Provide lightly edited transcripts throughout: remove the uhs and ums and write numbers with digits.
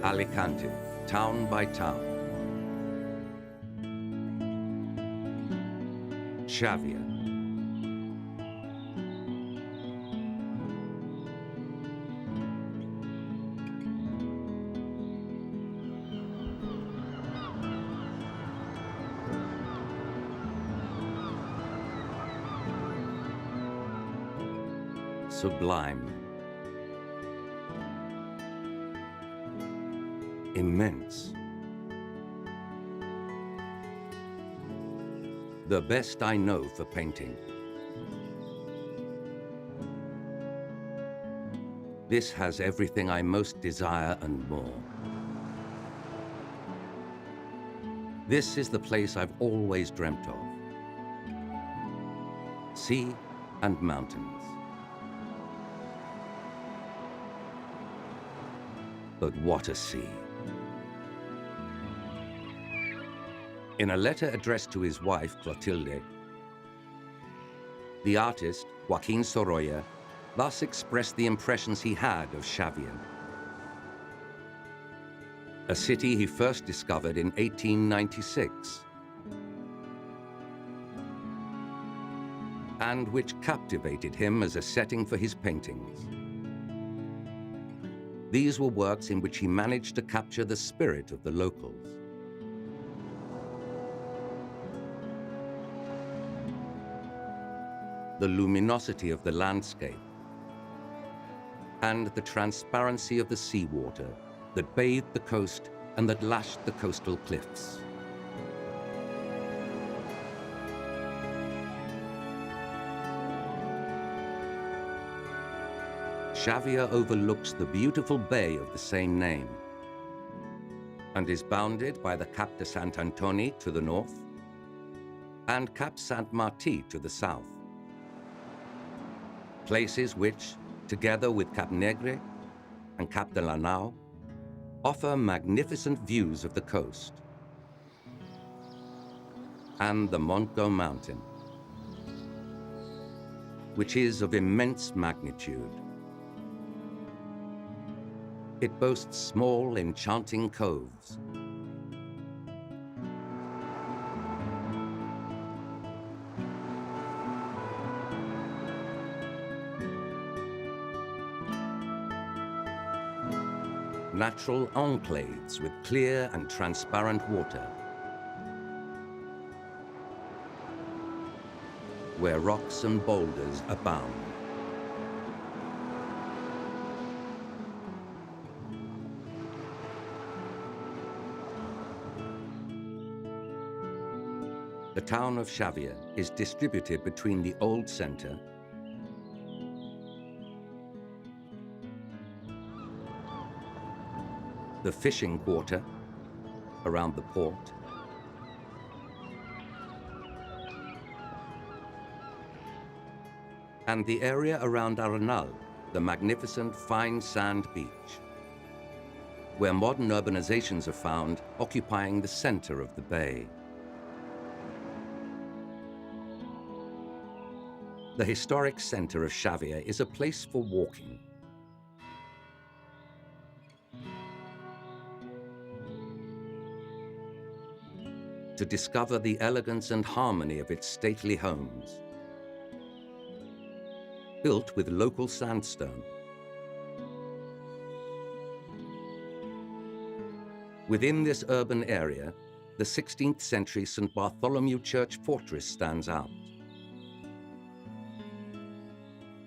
Alicante, town by town. Jávea. Sublime. Immense. The best I know for painting. This has everything I most desire and more. This is the place I've always dreamt of. Sea and mountains. But what a sea. In a letter addressed to his wife, Clotilde, the artist, Joaquin Sorolla, thus expressed the impressions he had of Jávea, a city he first discovered in 1896, and which captivated him as a setting for his paintings. These were works in which he managed to capture the spirit of the locals. The luminosity of the landscape and the transparency of the seawater that bathed the coast and that lashed the coastal cliffs. Jávea overlooks the beautiful bay of the same name and is bounded by the Cap de Sant Antoni to the north and Cap Sant Martí to the south. Places which, together with Cap Negre and Cap de la Nau, offer magnificent views of the coast and the Montgo Mountain, which is of immense magnitude. It boasts small, enchanting coves. Natural enclaves with clear and transparent water, where rocks and boulders abound. The town of Jávea is distributed between the old center the fishing quarter around the port, and the area around Arenal, the magnificent fine sand beach, where modern urbanizations are found occupying the center of the bay. The historic center of Jávea is a place for walking. To discover the elegance and harmony of its stately homes, built with local sandstone. Within this urban area, the 16th century St. Bartholomew Church fortress stands out.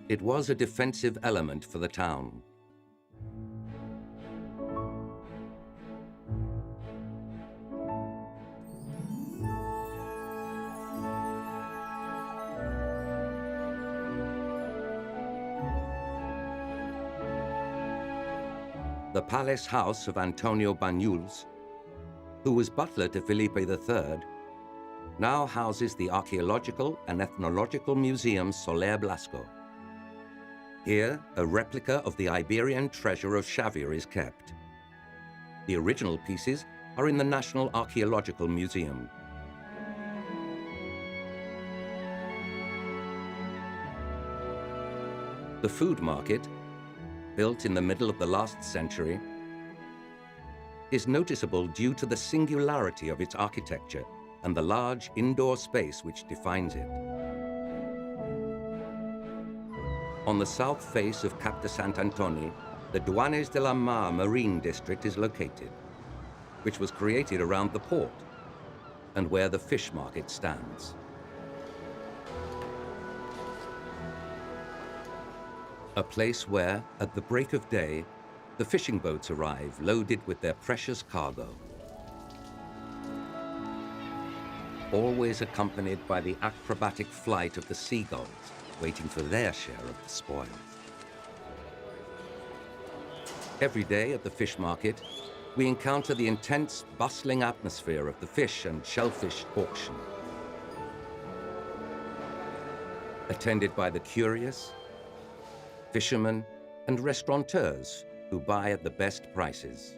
It was a defensive element for the town. The palace house of Antonio Banyuls, who was butler to Felipe III, now houses the Archaeological and Ethnological Museum Soler Blasco. Here, a replica of the Iberian treasure of Jávea is kept. The original pieces are in the National Archaeological Museum. The food market, built in the middle of the last century, is noticeable due to the singularity of its architecture and the large indoor space which defines it. On the south face of Cap de Sant-Antoni, the Duanes de la Mar Marine District is located, which was created around the port and where the fish market stands. A place where, at the break of day, the fishing boats arrive loaded with their precious cargo. Always accompanied by the acrobatic flight of the seagulls, waiting for their share of the spoils. Every day at the fish market, we encounter the intense, bustling atmosphere of the fish and shellfish auction. Attended by the curious, fishermen, and restaurateurs who buy at the best prices.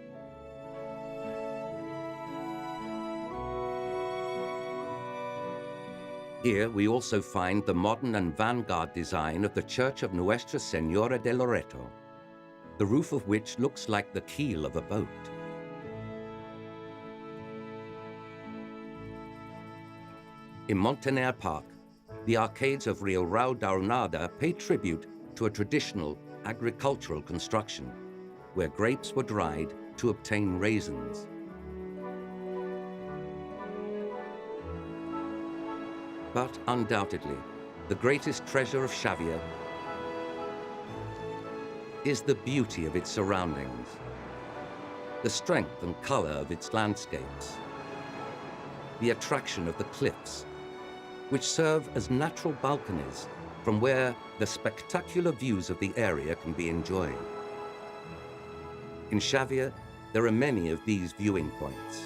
Here we also find the modern and vanguard design of the Church of Nuestra Señora de Loreto, the roof of which looks like the keel of a boat. In Montaner Park, the arcades of Rio Rau da Unada pay tribute to a traditional agricultural construction, where grapes were dried to obtain raisins. But undoubtedly, the greatest treasure of Jávea is the beauty of its surroundings, the strength and color of its landscapes, the attraction of the cliffs, which serve as natural balconies from where the spectacular views of the area can be enjoyed. In Jávea, there are many of these viewing points.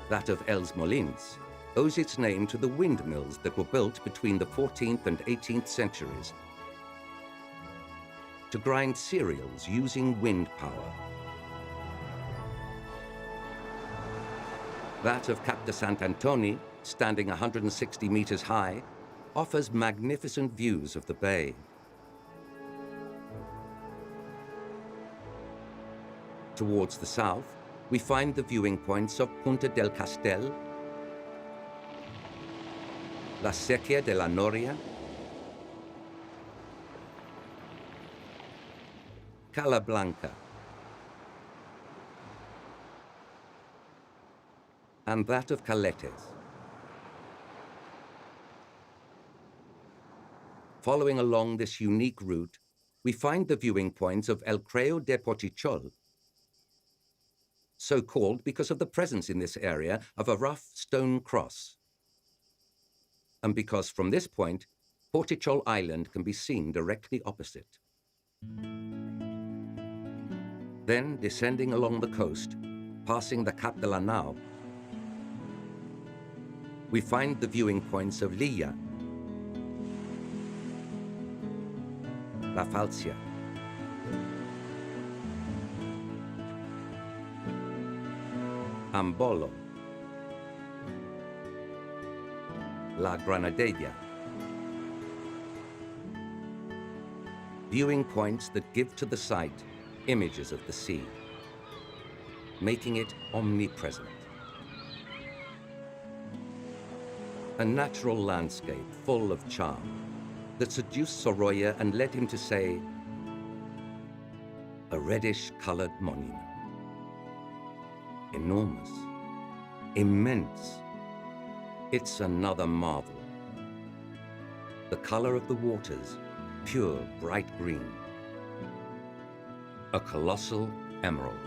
That of Els Molins owes its name to the windmills that were built between the 14th and 18th centuries to grind cereals using wind power. That of Cap de Sant-Antoni, standing 160 meters high, offers magnificent views of the bay. Towards the south, we find the viewing points of Punta del Castel, La Sequia de la Noria, Cala Blanca, and that of Caletes. Following along this unique route, we find the viewing points of El Creu de Portichol, so called because of the presence in this area of a rough stone cross, and because from this point, Portichol Island can be seen directly opposite. Then, descending along the coast, passing the Cap de la Nau, we find the viewing points of Lilla, La Falcia, Ambolo, La Granadella. Viewing points that give to the sight images of the sea, making it omnipresent. A natural landscape full of charm that seduced Sorolla and led him to say, a reddish-colored monument. Enormous, immense. It's another marvel. The color of the waters, pure bright green. A colossal emerald.